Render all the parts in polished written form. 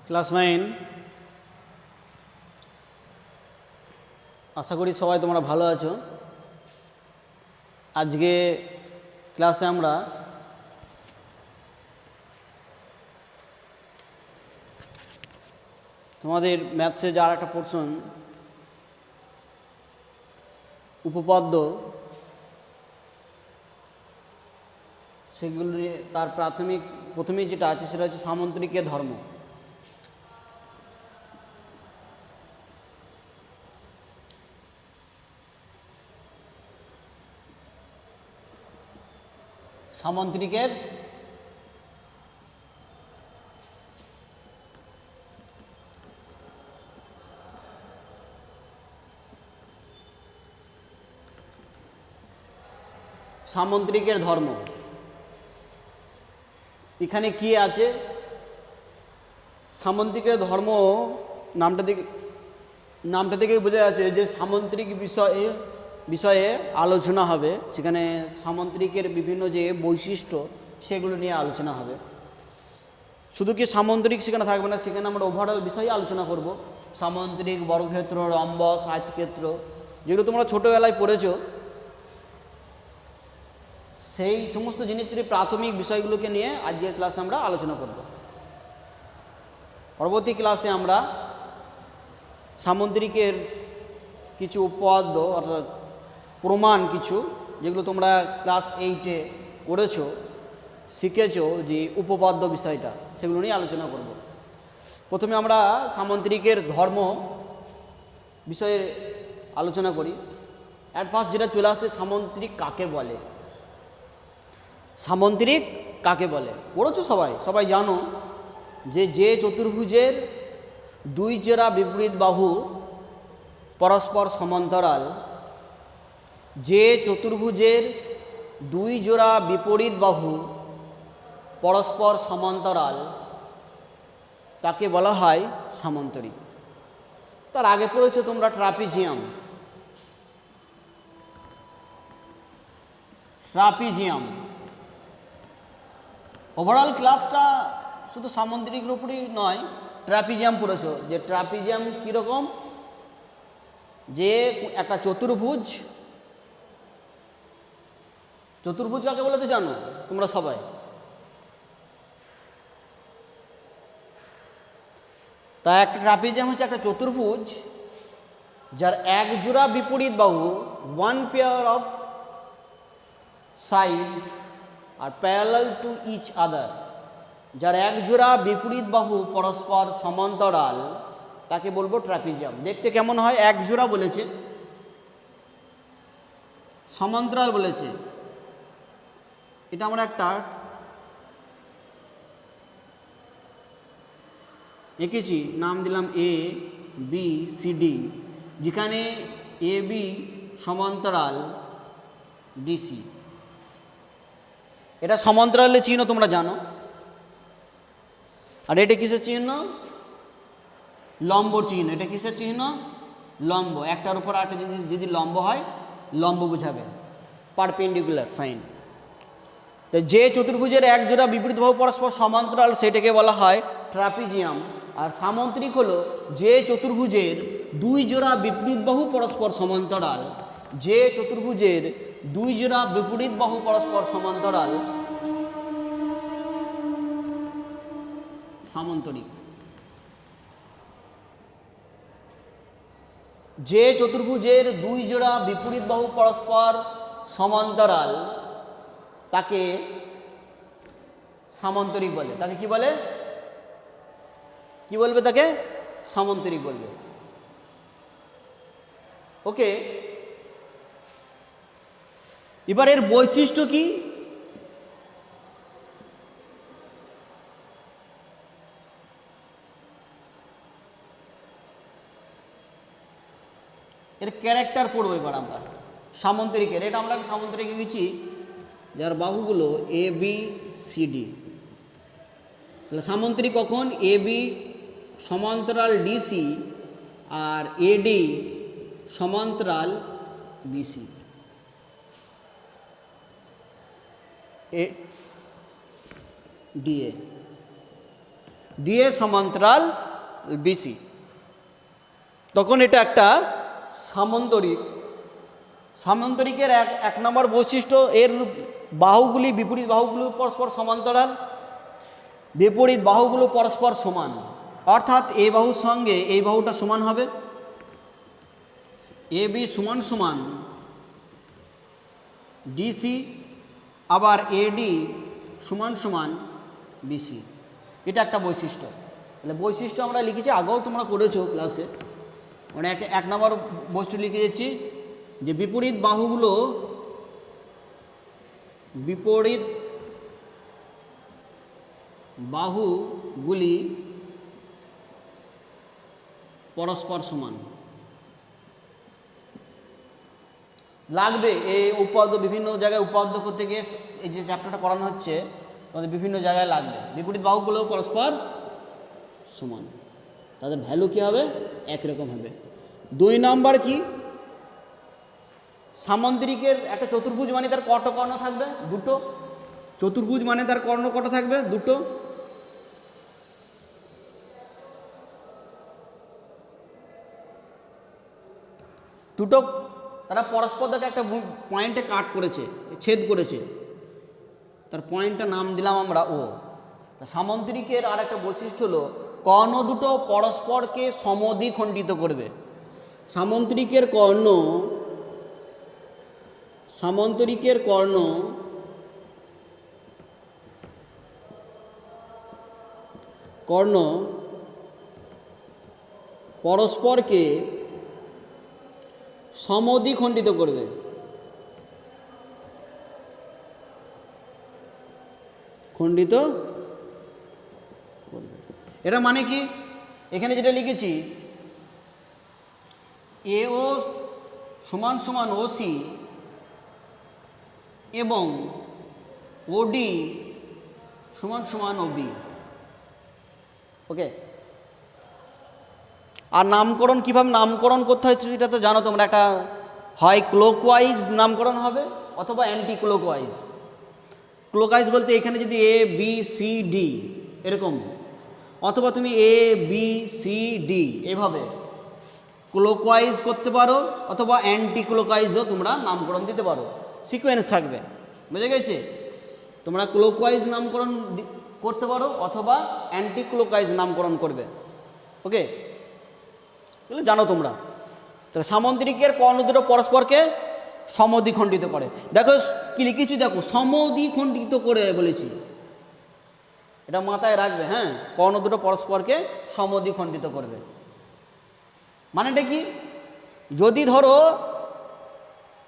Class 9 আশা করি সবাই তোমরা ভালো আছো। আজকে ক্লাসে আমরা তোমাদের ম্যাথসে যার একটা পোর্শন উপপাদ্য, সেগুলো নিয়ে তার প্রথমেই যেটা আছে সেটা হচ্ছে সামন্ত্রিকের ধর্ম। সামন্ত্রিকের সামন্ত্রিকের ধর্ম এখানে কি আছে? সামন্ত্রিকের ধর্ম নামটা থেকে বোঝা যাচ্ছে যে সামন্ত্রিক বিষয়ে আলোচনা হবে। সেখানে সামন্ত্রিকের বিভিন্ন যে বৈশিষ্ট্য সেগুলো নিয়ে আলোচনা হবে। শুধু কি সামন্ত্রিক সেখানে থাকবে না, সেখানে আমরা ওভারঅল বিষয়ে আলোচনা করব। সামন্ত্রিক, বর্গক্ষেত্র, রম্বস, আয়তক্ষেত্র, যেগুলো তোমরা ছোটোবেলায় পড়েছো, সেই সমস্ত জিনিসের প্রাথমিক বিষয়গুলোকে নিয়ে আজকের ক্লাসে আমরা আলোচনা করব। পরবর্তী ক্লাসে আমরা সামন্ত্রিকের কিছু উপপাদ্য অর্থাৎ প্রমাণ কিছু, যেগুলো তোমরা ক্লাস 8-এ পড়েছো, শিখেছো যে উপপাদ্য বিষয়টা, সেগুলো নিয়ে আলোচনা করব। প্রথমে আমরা সামন্ত্রিকের ধর্ম বিষয়ে আলোচনা করি। অ্যাট ফার্স্ট যেটা চলে আসে, সামন্ত্রিক কাকে বলে? সামন্ত্রিক কাকে বলে পড়েছো সবাই জানো যে চতুর্ভুজের দুই জোড়া বিপরীত বাহু পরস্পর সমান্তরাল, যে চতুর্ভুজের দুই জোড়া বিপরীত বাহু পরস্পর সমান্তরাল তাকে বলা হয় সামন্তরিক। তার আগে পড়েছো তোমরা ট্রাপিজিয়াম। ওভারঅল ক্লাসটা শুধু সামন্ত্রিকের উপরই নয়, ট্রাপিজিয়াম পড়েছো। যে ট্রাপিজিয়াম কীরকম? যে একটা চতুর্ভুজ কাকে বলে তো জানো তোমরা সবাই। তা একটা ট্রাপিজিয়াম হচ্ছে একটা চতুর্ভুজ যার এক জোড়া বিপরীত বাহু, ওয়ান পেয়ার অফ সাইড আর প্যারালাল টু ইচ আদার, যার এক জোড়া বিপরীত বাহু পরস্পর সমান্তরাল, তাকে বলবো ট্রাপিজিয়াম। দেখতে কেমন হয়? এক জোড়া বলেছে, সমান্তরাল বলেছে। এটা আমরা একটা এঁকেছি, নাম দিলাম এ বি সি ডি, যেখানে এ বি সমান্তরাল ডিসি। এটা সমান্তরালের চিহ্ন তোমরা জানো। আর এটা কিসের চিহ্ন? লম্বর চিহ্ন। এটা কিসের চিহ্ন? লম্ব। একটার উপর আরেকটা জিনিস যদি লম্ব হয়, লম্ব বোঝাবে, পারপেন্ডিকুলার সাইন। তো যে চতুর্ভুজের এক জোড়া বিপরীত বাহু পরস্পর সমান্তরাল, সেটাকে বলা হয় ট্রাপিজিয়াম। আর সামন্ত্রিক হলো যে চতুর্ভুজের দুই জোড়া বিপরীত বাহু পরস্পর সমান্তরাল, যে চতুর্ভুজের দুই জোড়া বিপরীত বাহু পরস্পর সমান্তরাল, সামন্তরিক। যে চতুর্ভুজের দুই জোড়া বিপরীত বাহু পরস্পর সমান্তরাল তাকে সামন্তরিক বলে। তাকে কি বলে? কি বলবে? তাকে সামন্তরিক বলবে। ওকে, এবার এর বৈশিষ্ট্য কি? এর ক্যারেক্টার পড়বো এবার আমরা সামন্তরিকের। এটা আমরা সামন্তরিক লিখেছি যার বাহুগুলো এ বি সি ডি। তাহলে সামন্তরিক কখন? এ বি সমান্তরাল ডিসি আর এডি সমান্তরাল বিসি। এ ডিএ ডি এর সমান্তরাল বিসি, তখন এটা একটা সামান্তরিক। সামান্তরিকের এক নম্বর বৈশিষ্ট্য, এর বাহুগুলি, বিপরীত বাহুগুলো পরস্পর সমান্তরাল, বিপরীত বাহুগুলো পরস্পর সমান, অর্থাৎ এই বাহুর সঙ্গে এই বাহুটা সমান হবে, এ বি সমান সমান ডিসি, আবার এডি সমান সমান বিসি। এটা একটা বৈশিষ্ট্য। তাহলে বৈশিষ্ট্য আমরা লিখেছি, আগেও তোমরা করেছো ক্লাসে, মানে এক নম্বর বৈশিষ্ট্য লিখে যাচ্ছি যে বিপরীত বাহুগুলি পরস্পর সমান। লাগবে এই উপাদ্য, বিভিন্ন জায়গায় উপাদ্য করতে গিয়ে এই যে চ্যাপ্টারটা পড়ানো হচ্ছে তোমাদের বিভিন্ন জায়গায় লাগবে। বিপরীত বাহুগুলো পরস্পর সমান, তাদের ভ্যালু কী হবে? একই রকম হবে। 2 নম্বর কি, সামান্তরিকের একটা চতুর্ভুজ মানে তার কত কর্ণ থাকবে? 2টো। চতুর্ভুজ মানে তার কর্ণ কত থাকবে? 2টো। দুটো তারা পরস্পর একটা পয়েন্টে কাট করেছে, ছেদ করেছে, তার পয়েন্টটার নাম দিলাম আমরা ও। সামান্তরিকের আর একটা বৈশিষ্ট্য হলো কর্ণ দুটো পরস্পরকে সমদ্বিখণ্ডিত করবে। সামান্তরিকের কর্ণ পরস্পরকে সমদ্বিখণ্ডিত করবে। খণ্ডিত করবে, এটা মানে কি? এখানে যেটা লিখেছি, এও সমান সমান ওসি এবং ওডি সমান সমান ওবি। ওকে, আর নামকরণ কীভাবে নামকরণ করতে হয় সেটা তো জানো তোমরা। একটা হয় ক্লকওয়াইজ নামকরণ হবে অথবা অ্যান্টি ক্লকওয়াইজ। ক্লকওয়াইজ বলতে এখানে যদি এ বি সি ডি এরকম, অথবা তুমি এ বি সি ডি এভাবে ক্লকওয়াইজ করতে পারো, অথবা অ্যান্টি ক্লকওয়াইজও তোমরা নামকরণ দিতে পারো, সিকোয়েন্স থাকবে। বুঝে গেছে? তোমরা ক্লকওয়াইজ নামকরণ করতে পারো অথবা অ্যান্টি ক্লকওয়াইজ নামকরণ করবে। ওকে, এগুলো জানো তোমরা। তাহলে সামান্তরিকের কর্ণ দুটো পরস্পরকে সমদ্বিখণ্ডিত করে। দেখো কি লিখেছি, দেখো সমদ্বিখণ্ডিত করে বলেছি, এটা মাথায় রাখবে। হ্যাঁ, কর্ণ দুটো পরস্পরকে সমদ্বিখণ্ডিত করবে মানেটা কি? যদি ধরো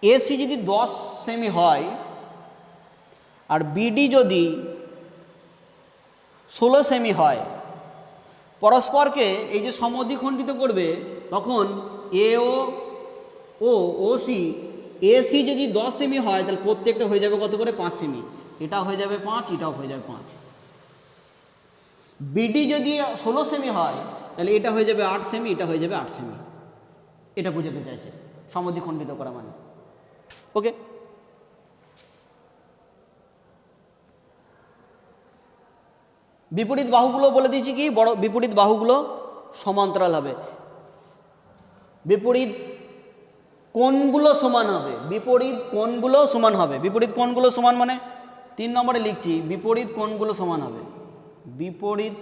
এসি যদি 10 সেমি হয় আর বিডি যদি 16 সেমি হয়, পরস্পরকে এই যে সমদ্বিখণ্ডিত করবে, তখন ওসি এসি যদি 10 সেমি হয় তাহলে প্রত্যেকটা হয়ে যাবে কত করে? 5 সেমি। এটা হয়ে যাবে 5, এটাও হয়ে যাবে 5। বিডি যদি 16 সেমি হয় তাহলে এটা হয়ে যাবে 8 সেমি, এটা হয়ে যাবে 8 সেমি। এটা বোঝাতে চাইছে সমদ্বিখণ্ডিত করা মানে। ওকে, বিপরীত বাহুগুলো বলে দিয়েছি কি, বড় বিপরীত বাহুগুলো সমান্তরাল হবে, বিপরীত কোণগুলো সমান হবে। বিপরীত কোণগুলো সমান হবে। বিপরীত কোণগুলো সমান মানে 3 নম্বরে লিখছি, বিপরীত কোণগুলো সমান হবে। বিপরীত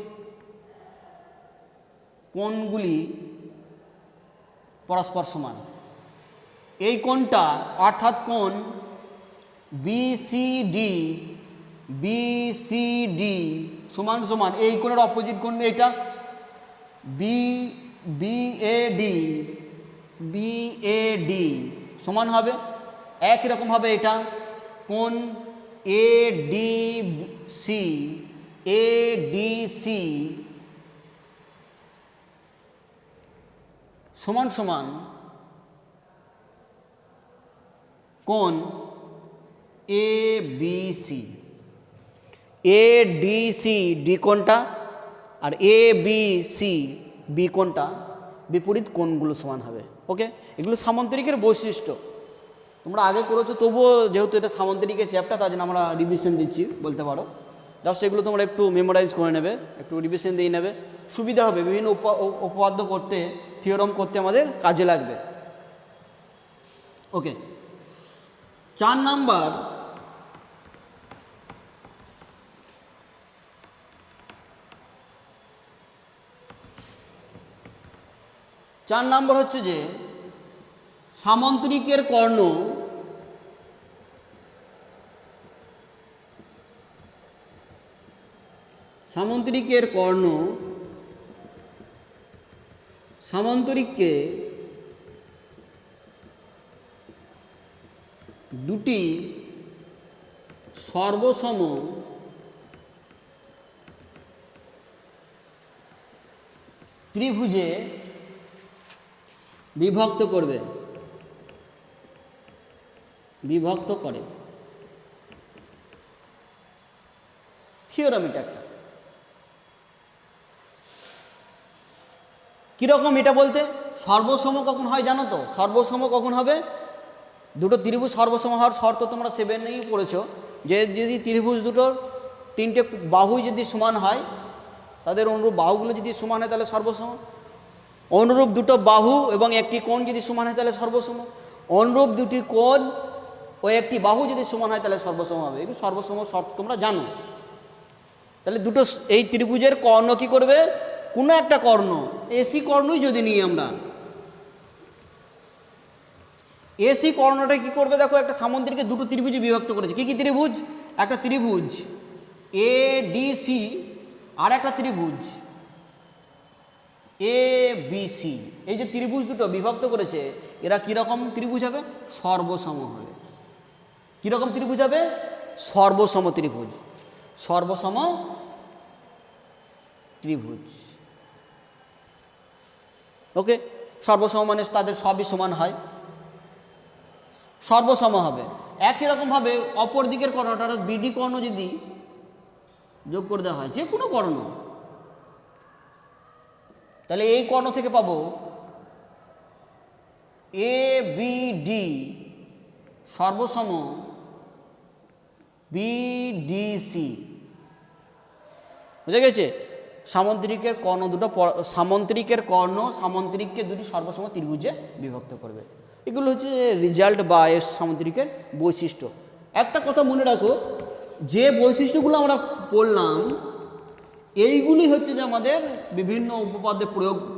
কোণগুলি পরস্পর সমান। এই কোণটা অর্থাৎ কোণ বিসিডি সমান সমান এই কোণের অপোজিট কোণ এটা বিএডি সমান হবে। একই রকম হবে এটা কোণ এডিসি সমান সমান কোণ এবিসি। এডিসি ডি কোণটা আর এবিসি বি কোণটা বিপরীত কোণগুলো সমান হবে। ওকে, এগুলো সামান্তরিকের বৈশিষ্ট্য, তোমরা আগে করেছো, তবুও যেহেতু এটা সামান্তরিকের চ্যাপ্টার তার জন্য আমরা রিভিশন দিচ্ছি বলতে পারো। জাস্ট এগুলো তোমরা একটু মেমোরাইজ করে নেবে, একটু রিভিশন দিয়ে নেবে, সুবিধা হবে, বিভিন্ন উপপাদ্য করতে, থিওরম করতে আমাদের কাজে লাগবে। ওকে, 4 নাম্বার, হচ্ছে যে সামন্তরিকের কর্ণ সামন্তরিককে দুটি সর্বসম ত্রিভুজে বিভক্ত করে থিওরাম এটা একটা। কীরকম এটা বলতে, সর্বসম কখন হয় জানো তো? সর্বসম কখন হবে? দুটো ত্রিভুজ সর্বসম হওয়ার শর্ত তোমরা 7এই পড়েছো, যে যদি ত্রিভুজ দুটোর 3টে বাহুই যদি সমান হয়, তাদের অনুরূপ বাহুগুলো যদি সমান হয় তাহলে সর্বসম। অনুরূপ দুটো বাহু এবং একটি কোণ যদি সমান হয় তাহলে সর্বসম। অনুরূপ দুটি কোণ ও একটি বাহু যদি সমান হয় তাহলে সর্বসম হবে। এগুলো সর্বসম শর্ত তোমরা জানো। তাহলে দুটো এই ত্রিভুজের কর্ণ কি করবে? কোনো একটা কর্ণ, এসি কর্ণই যদি নিই আমরা, এসি কর্ণটা কি করবে দেখো, একটা সামন্তরিকে দুটো ত্রিভুজে বিভক্ত করেছে। কি কি ত্রিভুজ? একটা ত্রিভুজ এডিসি আর একটা ত্রিভুজ ABC। এই যে ত্রিভুজ দুটো বিভক্ত করেছে, এরা কীরকম ত্রিভুজ হবে? সর্বসম হবে। কীরকম ত্রিভুজ হবে? সর্বসম ত্রিভুজ। সর্বসম ত্রিভুজ। ওকে, সর্বসম মানে তাদের সবই সমান হয়, সর্বসম হবে। একই রকমভাবে অপর দিকের কর্ণটা, অর্থাৎ বিডি কর্ণ যদি যোগ করে দেওয়া হয়, যে কোনো কর্ণ, তাহলে এই কর্ণ থেকে পাবো ABD সর্বসম BDC। বুঝা গেছে? সামন্তরিকের কর্ণ দুটো, সামন্তরিকের কর্ণ সামন্তরিককে দুটি সর্বসম ত্রিভুজে বিভক্ত করবে। এগুলো হচ্ছে রেজাল্ট বা এর সামন্তরিকের বৈশিষ্ট্য। একটা কথা মনে রাখো, যে বৈশিষ্ট্যগুলো আমরা পড়লাম, এইগুলি হচ্ছে যে আমাদের বিভিন্ন উপপাদ্যে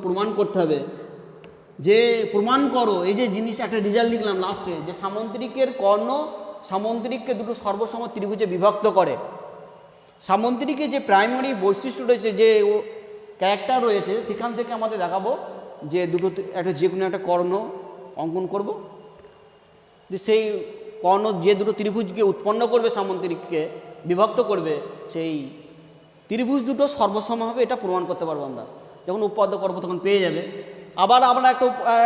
প্রমাণ করতে হবে। যে প্রমাণ করো, এই যে জিনিস একটা রেজাল্ট লিখলাম লাস্টে, যে সামন্তরিকের কর্ণ সামন্তরিককে দুটো সর্বসম ত্রিভুজে বিভক্ত করে। সামন্তরিকের যে প্রাইমারি বৈশিষ্ট্য রয়েছে, যে ক্যারেক্টার রয়েছে, সেখান থেকে আমাদের দেখাবো যে দুটো একটা যে কোনো একটা কর্ণ অঙ্কন করব, যে সেই কর্ণ যে দুটো ত্রিভুজকে উৎপন্ন করবে, সামন্তরিককে বিভক্ত করবে, সেই ত্রিভুজ দুটো সর্বসম হবে, এটা প্রমাণ করতে পারবো আমরা। যখন উপপাদ্য করবো তখন পেয়ে যাবে। আবার আমরা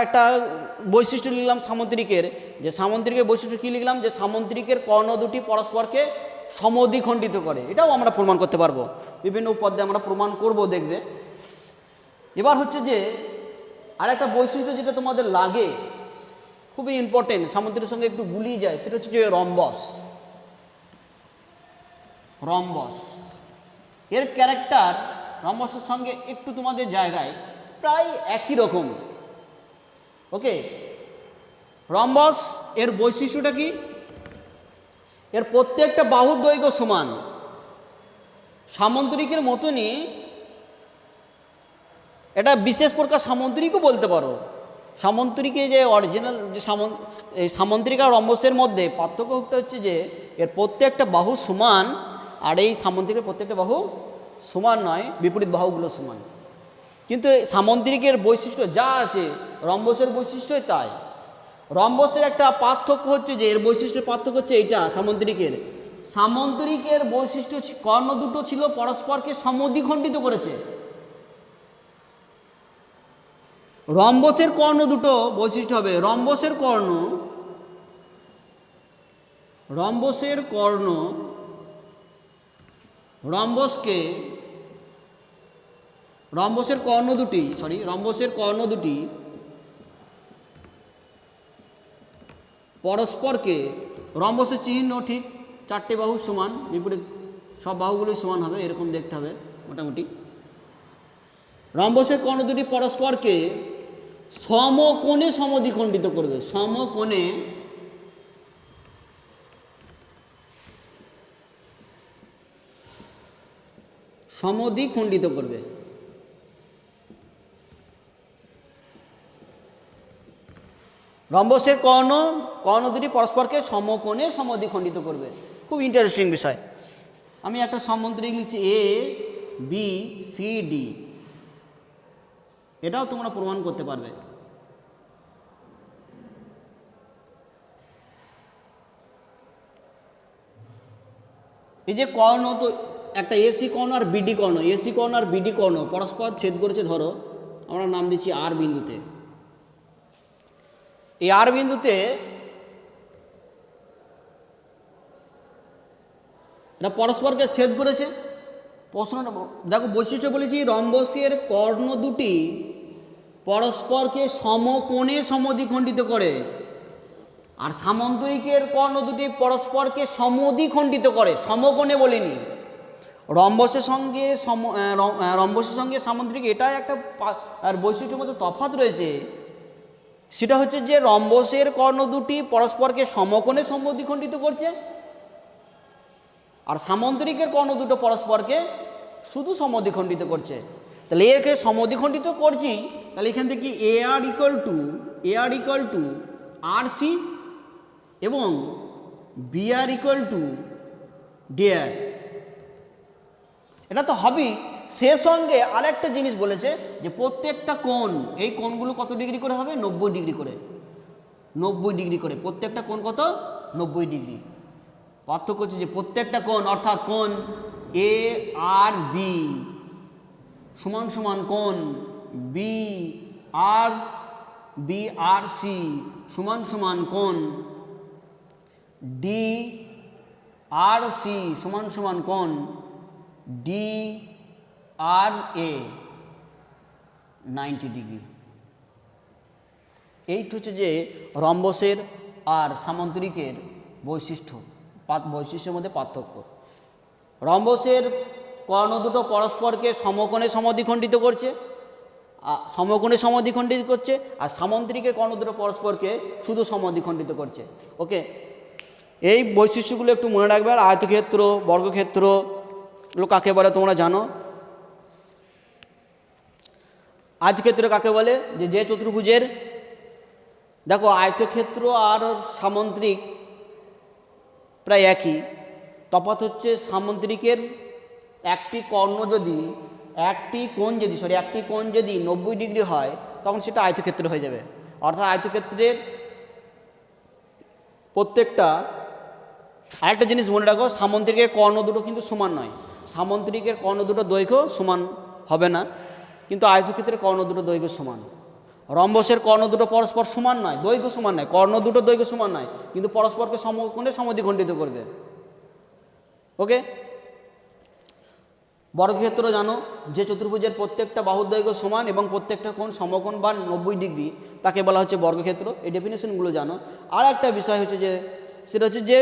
একটা বৈশিষ্ট্য লিখলাম সামন্তরিকের, যে সামন্তরিকের বৈশিষ্ট্য কী লিখলাম, যে সামন্তরিকের কর্ণ দুটি পরস্পরকে সমদ্বিখণ্ডিত করে, এটাও আমরা প্রমাণ করতে পারবো। বিভিন্ন উপপাদ্যে আমরা প্রমাণ করব, দেখবে। এবার হচ্ছে যে আরেকটা বৈশিষ্ট্য যেটা তোমাদের লাগে, খুবই ইম্পর্টেন্ট, সামন্তরিকের সঙ্গে একটু গুলিয়ে যায়, সেটা হচ্ছে যে রম্বস। রম্বস এর ক্যারেক্টার রম্বসের সঙ্গে একটু তোমাদের জায়গায় প্রায় একই রকম। ওকে, রম্বস এর বৈশিষ্ট্যটা কি? এর প্রত্যেকটা বাহুর দৈর্ঘ্য সমান। সামন্তরিকের মতনই এটা বিশেষ প্রকার সামন্তরিকও বলতে পারো। সামন্তরিকে যে অরিজিনাল যে সামন্তরিক আর রম্বসের মধ্যে পার্থক্যটা হচ্ছে যে এর প্রত্যেকটা বাহু সমান, আর এই সামন্তরিকের প্রত্যেকটা বাহু সমান নয়, বিপরীত বাহুগুলো সমান। কিন্তু সামন্তরিকের বৈশিষ্ট্য যা আছে, রম্বসের বৈশিষ্ট্যই তাই। রম্বসের একটা পার্থক্য হচ্ছে যে, এর বৈশিষ্ট্যের পার্থক্য হচ্ছে এইটা সামন্তরিকের বৈশিষ্ট্য, কর্ণ দুটো ছিল পরস্পরকে সমদ্বিখণ্ডিত করেছে। রম্বসের কর্ণ দুটো বৈশিষ্ট্য হবে, রম্বসের কর্ণ দুটি পরস্পরকে, রম্বসের চিহ্ন ঠিক 4টে বাহু সমান, বিপরীত সব বাহুগুলোই সমান হবে, এরকম দেখতে হবে মোটামুটি। রম্বসের কর্ণ দুটি পরস্পরকে সমকোণে সমদ্বিখণ্ডিত করবে, সমকোণে সমদ্বিখণ্ডিত করবে। রম্বসের কর্ণ দুটি পরস্পরকে সমকোণে সমদ্বিখণ্ডিত করবে, খুব ইন্টারেস্টিং বিষয়। আমি একটা সামন্তরিক লিখছি এ বি সি ডি, এটাও তোমরা প্রমাণ করতে পারবে। এই যে কর্ণ, তো একটা এসি কর্ণ আর বিডি কর্ণ, এসি কর্ণ আর বিডি কর্ণ পরস্পর ছেদ করেছে, ধরো আমরা নাম দিচ্ছি আর বিন্দুতে। এই আর বিন্দুতে এটা পরস্পরকে ছেদ করেছে। প্রশ্নটা দেখো, বৈশিষ্ট্য বলেছি রম্বসের কর্ণ দুটি পরস্পরকে সমকোণে সমদ্বিখণ্ডিত করে, আর সামন্তরিকের কর্ণ দুটি পরস্পরকে সমদ্বিখণ্ডিত করে, সমকোণে বলিনি। রম্বসের সঙ্গে সামন্তরিক এটাই একটা আর বৈশিষ্ট্যের মধ্যে তফাৎ রয়েছে, সেটা হচ্ছে যে রম্বসের কর্ণ দুটি পরস্পরকে সমকোণে সমদ্বিখণ্ডিত করছে, আর সামন্তরিকের কর্ণ দুটো পরস্পরকে শুধু সমদ্বিখণ্ডিত করছে। তাহলে এরকে সমদ্বিখণ্ডিত করছি, তাহলে এখান থেকে A R equal to R C এবং B R equal to D R, এটা তো হবেই। সে সঙ্গে আরেকটা জিনিস বলেছে যে প্রত্যেকটা কোণ, এই কোণগুলো কত ডিগ্রি করে হবে? 90 ডিগ্রি করে, 90 ডিগ্রি করে প্রত্যেকটা কোণ কত? 90 ডিগ্রি। পার্থক্য হচ্ছে যে প্রত্যেকটা কোণ, অর্থাৎ কোণ এ আর বি সমান সমান কোণ বি আর সি সমান সমান কোণ ডি আর সি সমান সমান কোণ ডি আর এ 90 ডিগ্রি। এইটা হচ্ছে যে রম্বসের আর সামন্তরিকের বৈশিষ্ট্যের মধ্যে পার্থক্য। রম্বসের কর্ণ দুটো পরস্পরকে সমকোণে সমদ্বিখণ্ডিত করছে, আর সামন্তরিকের কর্ণ দুটো পরস্পরকে শুধু সমদ্বিখণ্ডিত করছে। ওকে, এই বৈশিষ্ট্যগুলো একটু মনে রাখবে। আর আয়তক্ষেত্র, বর্গক্ষেত্র এগুলো কাকে বলে তোমরা জানো? আয়তক্ষেত্র কাকে বলে? যে চতুর্ভুজের, দেখো আয়তক্ষেত্র আর সামন্তরিক প্রায় একই, তফাৎ হচ্ছে সামন্তরিকের একটি কোণ যদি 90 ডিগ্রি হয় তখন সেটা আয়তক্ষেত্র হয়ে যাবে। অর্থাৎ আয়তক্ষেত্রের প্রত্যেকটা, আরেকটা জিনিস মনে রাখো, সামন্তরিকের কর্ণ দুটো কিন্তু সমান নয়। সামন্তরিকের কর্ণ দুটো দৈর্ঘ্য সমান হবে না, কিন্তু আয়তক্ষেত্রের কর্ণ দুটো দৈর্ঘ্য সমান। রম্বসের কর্ণ দুটো পরস্পর সমান নয়, দৈর্ঘ্য সমান নয়, কর্ণ দুটো দৈর্ঘ্য সমান নয়, কিন্তু পরস্পরকে সমকোণে সমদ্বিখণ্ডিত করবে। ওকে, বর্গক্ষেত্র জানো, যে চতুর্ভুজের প্রত্যেকটা বাহুর দৈর্ঘ্য সমান এবং প্রত্যেকটা কোণ সমকোণ বা 90 ডিগ্রি, তাকে বলা হচ্ছে বর্গক্ষেত্র। এই ডেফিনেশনগুলো জানো। আর একটা বিষয় হচ্ছে যে, সেটা হচ্ছে যে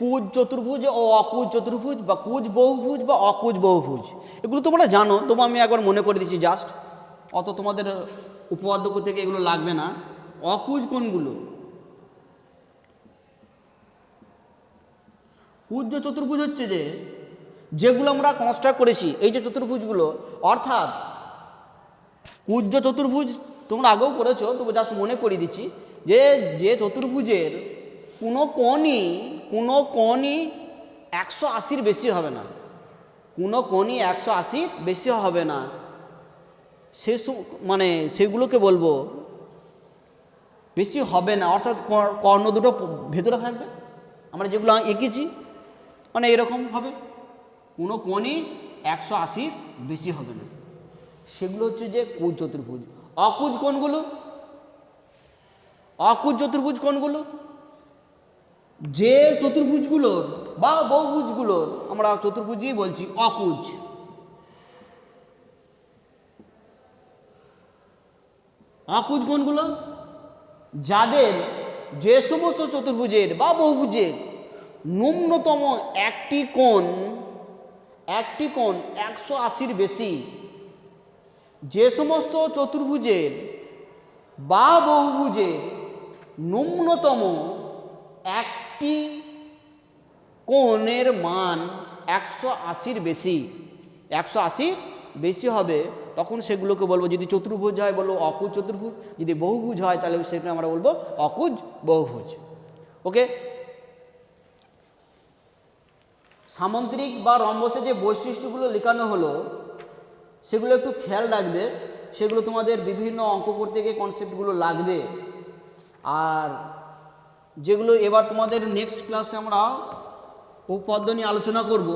কুজ চতুর্ভুজ ও অকুজ চতুর্ভুজ, বা কুজ বহুভুজ বা অকুজ বহুভুজ, এগুলো তোমরা জানো, তবু আমি একবার মনে করে দিচ্ছি জাস্ট, অত তোমাদের উপপাদ্য থেকে এগুলো লাগবে না। অকুজ কোণগুলো, কুজ চতুর্ভুজ হচ্ছে যেগুলো আমরা কনস্ট্রাক্ট করেছি, এই যে চতুর্ভুজগুলো, অর্থাৎ কুজ চতুর্ভুজ তোমরা আগেও করেছো, তবু জাস্ট মনে করিয়ে দিচ্ছি যে চতুর্ভুজের কোনো কোণই 180 বেশি হবে না, কোনো কোণই 180 বেশি হবে না, মানে সেগুলোকে বলবো বেশি হবে না। অর্থাৎ কর্ণ দুটো ভেতরে থাকবে, আমরা যেগুলো এঁকেছি মানে এরকম হবে, কোনো কোণই 180 বেশি হবে না, সেগুলো হচ্ছে যে কুজ চতুর্ভুজ। অকুজ কোণগুলো, যে চতুর্ভুজগুলোর বা বহুভুজগুলোর, আমরা চতুর্ভুজই বলছি অকুজ। অকুজ কোণগুলো যাদের, যে সমস্ত চতুর্ভুজের বা বহুভুজের ন্যূনতম একটি কোণ একটি কোণ 180-র বেশি, যে সমস্ত চতুর্ভুজের বা বহুভুজের ন্যূনতম একটি কোণের মান 180-র বেশি, 180 বেশি হবে, তখন সেগুলোকে বলবো, যদি চতুর্ভুজ হয় বলবো অকুজ চতুর্ভুজ, যদি বহুভুজ হয় তাহলে সেটা আমরা বলবো অকুজ বহুভুজ। ওকে, সামুদ্রিক বা রম্বসে যে বৈশিষ্ট্যগুলো লেখানো হলো সেগুলো একটু খেয়াল রাখবে, সেগুলো তোমাদের বিভিন্ন অঙ্ক করতে গিয়ে কনসেপ্টগুলো লাগবে। আর যেগুলো এবার তোমাদের নেক্সট ক্লাসে আমরা উপপাদ্য নিয়ে আলোচনা করব।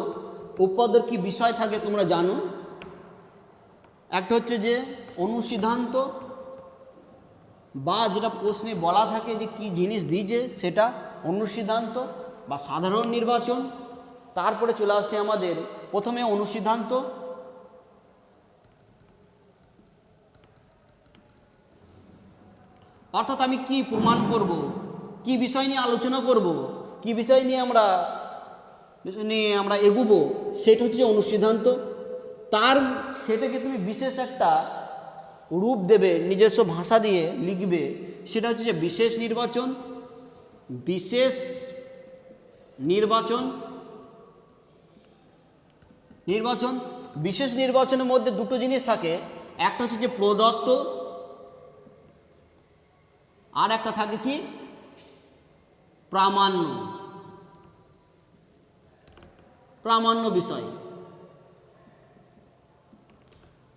উপপাদ্যর কি বিষয় থাকে তোমরা জানো, একটা হচ্ছে যে অনুসিদ্ধান্ত, বা যেটা প্রশ্নে বলা থাকে যে কি জিনিস দিয়েছে সেটা অনুসিদ্ধান্ত বা সাধারণ নির্বাচন। তারপরে চলে আসছে আমাদের প্রথমে অনুসিদ্ধান্ত, অর্থাৎ আমি কি প্রমাণ করব, কি বিষয় নিয়ে আলোচনা করব, কি বিষয় নিয়ে আমরা এগুবো, সেটা হচ্ছে অনুসিদ্ধান্ত। সেটাকে তুমি বিশেষ একটা রূপ দেবে, নিজস্ব ভাষা দিয়ে লিখবে, সেটা হচ্ছে যে বিশেষ নির্বাচন। বিশেষ নির্বাচন নির্বাচন বিশেষ নির্বাচনের মধ্যে দুটো জিনিস থাকে, একটা হচ্ছে যে প্রদত্ত, আর একটা থাকে কি প্রামাণ্য। প্রামাণ্য বিষয়,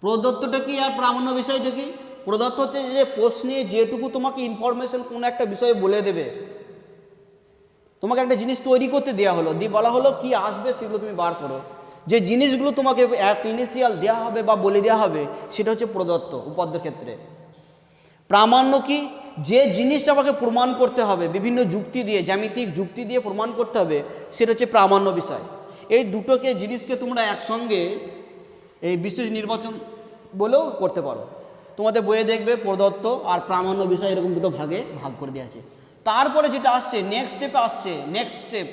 প্রদত্তটা কি আর প্রামাণ্য বিষয়টা কি? প্রদত্ত হচ্ছে যে প্রশ্নে যেটুকু তোমাকে ইনফরমেশন কোনো একটা বিষয়ে বলে দেবে, তোমাকে একটা জিনিস তৈরি করতে দেওয়া হলো, দিয়ে বলা হলো কি আসবে সেগুলো তুমি বার করো। যে জিনিসগুলো তোমাকে ইনিশিয়াল দেওয়া হবে বা বলে দেওয়া হবে সেটা হচ্ছে প্রদত্ত উপাদ্য ক্ষেত্রে। প্রামাণ্য কি? যে জিনিসটা আমাকে প্রমাণ করতে হবে, বিভিন্ন যুক্তি দিয়ে, জ্যামিতিক যুক্তি দিয়ে প্রমাণ করতে হবে, সেটা হচ্ছে প্রামাণ্য বিষয়। এই দুটোকে জিনিসকে তোমরা একসঙ্গে এই বিশেষ নির্বাচন বলেও করতে পারো। তোমাদের বইয়ে দেখবে প্রদত্ত আর প্রামাণ্য বিষয় এরকম দুটো ভাগে ভাগ করে দেওয়া আছে। তারপরে যেটা আসছে নেক্সট স্টেপ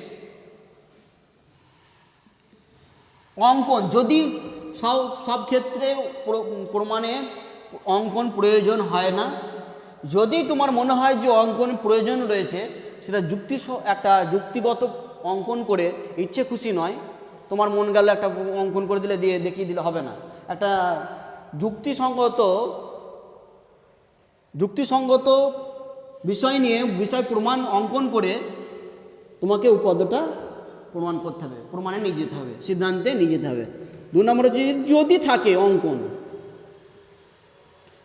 অঙ্কন। যদি সব ক্ষেত্রে প্রমাণে অঙ্কন প্রয়োজন হয় না, যদি তোমার মনে হয় যে অঙ্কন প্রয়োজন রয়েছে, সেটা একটা যুক্তিগত অঙ্কন করে, ইচ্ছে খুশি নয়, তোমার মন গেল একটা অঙ্কন করে দিলে দিয়ে দেখিয়ে দিলে হবে না, একটা যুক্তিসঙ্গত বিষয় নিয়ে প্রমাণ অঙ্কন করে তোমাকে উপপাদ্যটা প্রমাণ করতে হবে, প্রমাণে নিয়ে যেতে হবে, সিদ্ধান্তে নিয়ে যেতে হবে। 2 নম্বর হচ্ছে যদি থাকে অঙ্কন,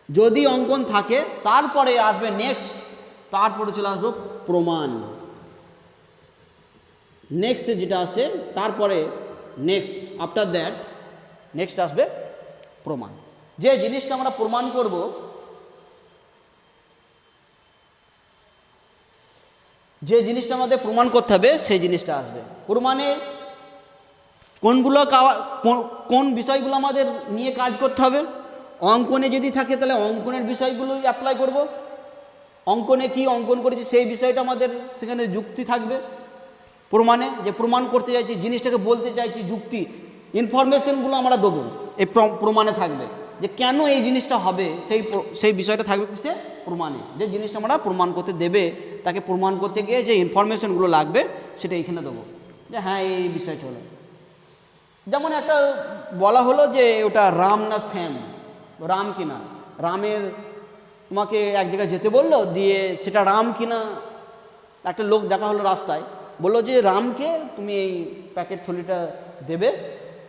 যদি অঙ্কন থাকে তারপরে আসবে তারপরে চলে আসবে প্রমাণ। নেক্সট যেটা আসে তারপরে আফটার দ্যাট আসবে প্রমাণ। যে জিনিসটা আমরা প্রমাণ করব, যে জিনিসটা আমাদের প্রমাণ করতে হবে সেই জিনিসটা আসবে। প্রমাণে কোন বিষয়গুলো আমাদের নিয়ে কাজ করতে হবে? অঙ্কনে যদি থাকে তাহলে অঙ্কনের বিষয়গুলোই অ্যাপ্লাই করব। অঙ্কনে কি অঙ্কন করেছি সেই বিষয়টা আমাদের সেখানে যুক্তি থাকবে। প্রমাণে যে প্রমাণ করতে চাইছি, জিনিসটাকে বলতে চাইছি, যুক্তি ইনফরমেশনগুলো আমরা দেবো এই প্রমাণে থাকবে, যে কেন এই জিনিসটা হবে সেই বিষয়টা থাকবে সে প্রমাণে। যে জিনিসটা আমরা প্রমাণ করতে দেবে, তাকে প্রমাণ করতে গিয়ে যে ইনফরমেশনগুলো লাগবে সেটা এইখানে দেবো, যে হ্যাঁ এই বিষয়টা হলো। যেমন একটা বলা হলো যে ওটা রাম না শ্যাম, রাম কিনা, রামের তোমাকে এক জায়গায় যেতে বললো, দিয়ে সেটা রাম কিনা একটা লোক দেখা হলো রাস্তায়, বললো যে রামকে তুমি এই প্যাকেট থলিটা দেবে,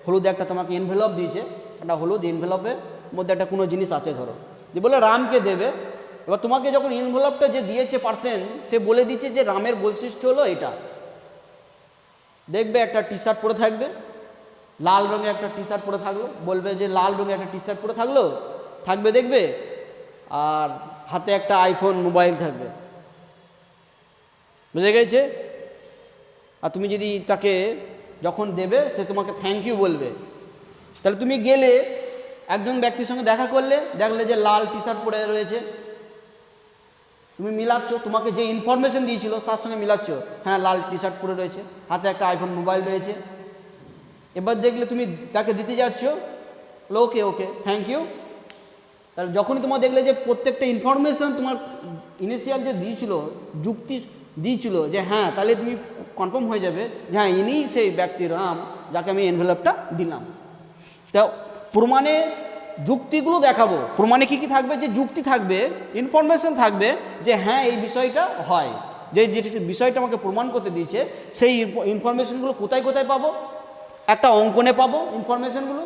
হলুদ একটা তোমাকে এনভেলপ দিয়েছে, একটা হলুদ এনভেলপের মধ্যে একটা কোনো জিনিস আছে ধরো, যে বলে রামকে দেবে। এবার তোমাকে যখন এনভেলপটা যে দিয়েছে পার্সন, সে বলে দিচ্ছে যে রামের বৈশিষ্ট্য হলো এটা, দেখবে একটা টি শার্ট পরে থাকবে, লাল রঙের একটা টি শার্ট পরে থাকলো, বলবে যে লাল রঙের একটা টি শার্ট পরে থাকবে দেখবে, আর হাতে একটা আইফোন মোবাইল থাকবে, বুঝে গেছে? আর তুমি যদি তাকে যখন দেবে, সে তোমাকে থ্যাংক ইউ বলবে। তাহলে তুমি গেলে একজন ব্যক্তির সঙ্গে দেখা করলে, দেখলে যে লাল টি শার্ট পরে রয়েছে, তুমি মিলাচ্ছ, তোমাকে যে ইনফরমেশন দিয়েছিল তার সঙ্গে মিলাচ্ছ, হ্যাঁ লাল টি শার্ট পরে রয়েছে, হাতে একটা আইফোন মোবাইল রয়েছে। এবার দেখলে তুমি তাকে দিতে যাচ্ছ, বলো ওকে ওকে থ্যাংক ইউ। তাহলে যখনই তোমার দেখলে যে প্রত্যেকটা ইনফরমেশান তোমার ইনিশিয়াল যে দিয়েছিল, যুক্তি দিয়েছিল যে হ্যাঁ, তাহলে তুমি কনফার্ম হয়ে যাবে যে হ্যাঁ ইনিই সেই ব্যক্তির নাম যাকে আমি এনভেলপটা দিলাম। তা প্রমাণে যুক্তিগুলো দেখাবো, প্রমাণে কী কী থাকবে, যে যুক্তি থাকবে, ইনফরমেশান থাকবে যে হ্যাঁ এই বিষয়টা হয়, যে বিষয়টা আমাকে প্রমাণ করতে দিয়েছে সেই ইনফরমেশানগুলো কোথায় কোথায় পাবো, একটা অঙ্কনে পাবো ইনফরমেশানগুলো।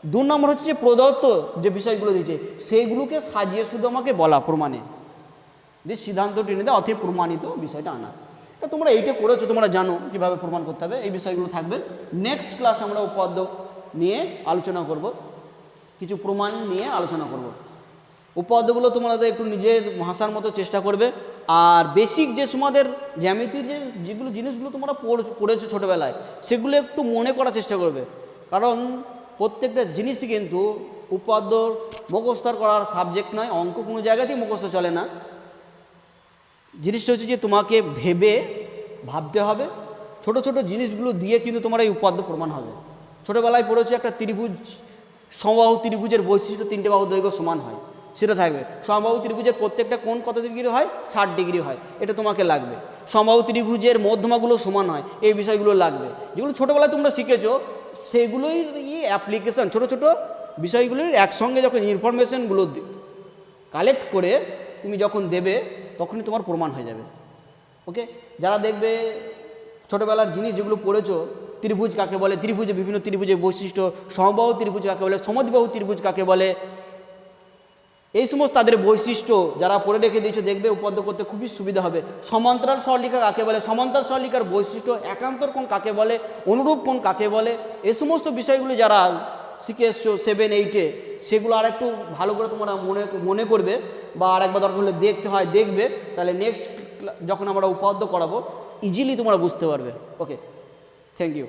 2 নম্বর হচ্ছে যে প্রদত্ত যে বিষয়গুলো দিয়েছে সেইগুলোকে সাজিয়ে শুধু আমাকে বলা প্রমাণে, যে সিদ্ধান্ত টেনে দেয় অথবা প্রমাণিত বিষয়টা আনা। তা তোমরা এইটা করেছো, তোমরা জানো কীভাবে প্রমাণ করতে হবে, এই বিষয়গুলো থাকবে। নেক্সট ক্লাস আমরা উপপাদ্য নিয়ে আলোচনা করব, কিছু প্রমাণ নিয়ে আলোচনা করব। উপপাদ্যগুলো তোমাদের একটু নিজের ভাষার মতো চেষ্টা করবে, আর বেসিক যে তোমাদের জ্যামিতির যেগুলো জিনিসগুলো তোমরা পড়েছো ছোটোবেলায় সেগুলো একটু মনে করার চেষ্টা করবে, কারণ প্রত্যেকটা জিনিসই কিন্তু উপপাদ্য মুখস্থ করার সাবজেক্ট নয়, অঙ্ক কোনো জায়গাতেই মুখস্থ চলে না। জিনিসটা হচ্ছে যে তোমাকে ভাবতে হবে, ছোট ছোট জিনিসগুলো দিয়ে কিন্তু তোমার এই উপপাদ্য প্রমাণ হবে। ছোটোবেলায় পড়েছো একটা ত্রিভুজ, সমবাহু ত্রিভুজের বৈশিষ্ট্য 3টে বাহু দৈর্ঘ্য সমান হয়, সেটা থাকবে। সমবাহু ত্রিভুজের প্রত্যেকটা কোণ কত ডিগ্রি হয়, 60 ডিগ্রি হয়, এটা তোমাকে লাগবে। সমবাহু ত্রিভুজের মধ্যমাগুলো সমান হয়, এই বিষয়গুলো লাগবে। যেগুলো ছোটোবেলায় তোমরা শিখেছো সেগুলোই অ্যাপ্লিকেশান, ছোটো ছোটো বিষয়গুলির একসঙ্গে যখন ইনফরমেশানগুলো কালেক্ট করে তুমি যখন দেবে তখনই তোমার প্রমাণ হয়ে যাবে। ওকে, যারা দেখবে ছোটোবেলার জিনিস যেগুলো পড়েছো, ত্রিভুজ কাকে বলে, ত্রিভুজে বিভিন্ন ত্রিভুজের বৈশিষ্ট্য, সমবাহু ত্রিভুজ কাকে বলে, সমদ্বিবাহু ত্রিভুজ কাকে বলে, এই সমস্ত তাদের বৈশিষ্ট্য যারা পড়ে রেখে দিয়েছো দেখবে উপপাদ্য করতে খুবই সুবিধা হবে। সমান্তরাল সরলরেখা কাকে বলে, সমান্তরাল সরলরেখার বৈশিষ্ট্য, একান্তর কোণ কাকে বলে, অনুরূপ কোণ কাকে বলে, এই সমস্ত বিষয়গুলো যারা শিখে এসছো 7, 8-এ, সেগুলো আর একটু ভালো করে তোমরা মনে করবে, বা আর একবার দরকার হলে দেখতে হয় দেখবে, তাহলে নেক্সট যখন আমরা উপপাদ্য করাবো ইজিলি তোমরা বুঝতে পারবে। ওকে, থ্যাংক ইউ।